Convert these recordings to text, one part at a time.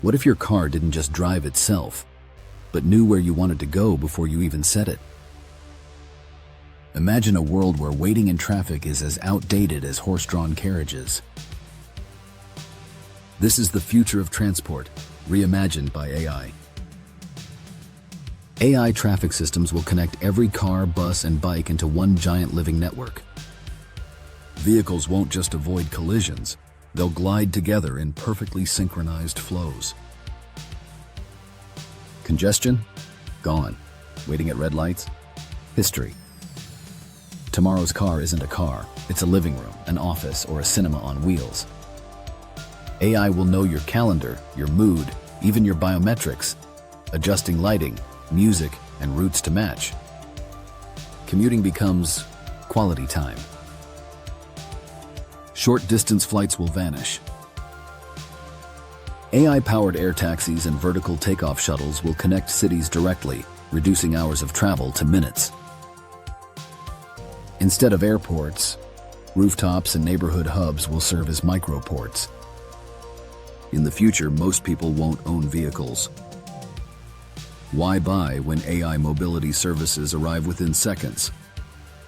What if your car didn't just drive itself, but knew where you wanted to go before you even said it? Imagine a world where waiting in traffic is as outdated as horse-drawn carriages. This is the future of transport, reimagined by AI. AI traffic systems will connect every car, bus, and bike into one giant living network. Vehicles won't just avoid collisions, they'll glide together in perfectly synchronized flows. Congestion? Gone. Waiting at red lights? History. Tomorrow's car isn't a car, it's a living room, an office, or a cinema on wheels. AI will know your calendar, your mood, even your biometrics, adjusting lighting, music, and routes to match. Commuting becomes quality time. Short-distance flights will vanish. AI-powered air taxis and vertical takeoff shuttles will connect cities directly, reducing hours of travel to minutes. Instead of airports, rooftops and neighborhood hubs will serve as microports. In the future, most people won't own vehicles. Why buy when AI mobility services arrive within seconds?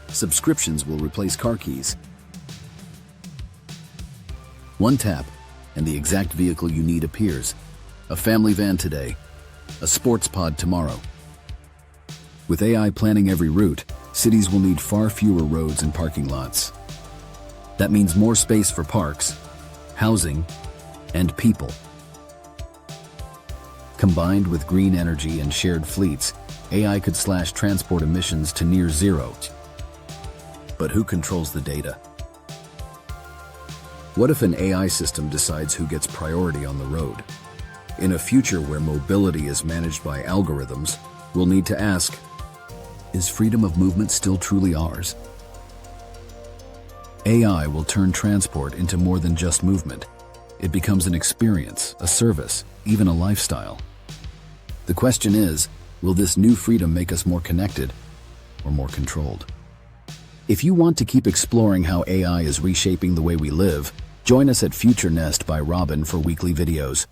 Subscriptions will replace car keys. One tap, and the exact vehicle you need appears. A family van today, a sports pod tomorrow. With AI planning every route, cities will need far fewer roads and parking lots. That means more space for parks, housing, and people. Combined with green energy and shared fleets, AI could slash transport emissions to near zero. But who controls the data? What if an AI system decides who gets priority on the road? In a future where mobility is managed by algorithms, we'll need to ask, is freedom of movement still truly ours? AI will turn transport into more than just movement. It becomes an experience, a service, even a lifestyle. The question is, will this new freedom make us more connected or more controlled? If you want to keep exploring how AI is reshaping the way we live, join us at FutureNest by Robin for weekly videos.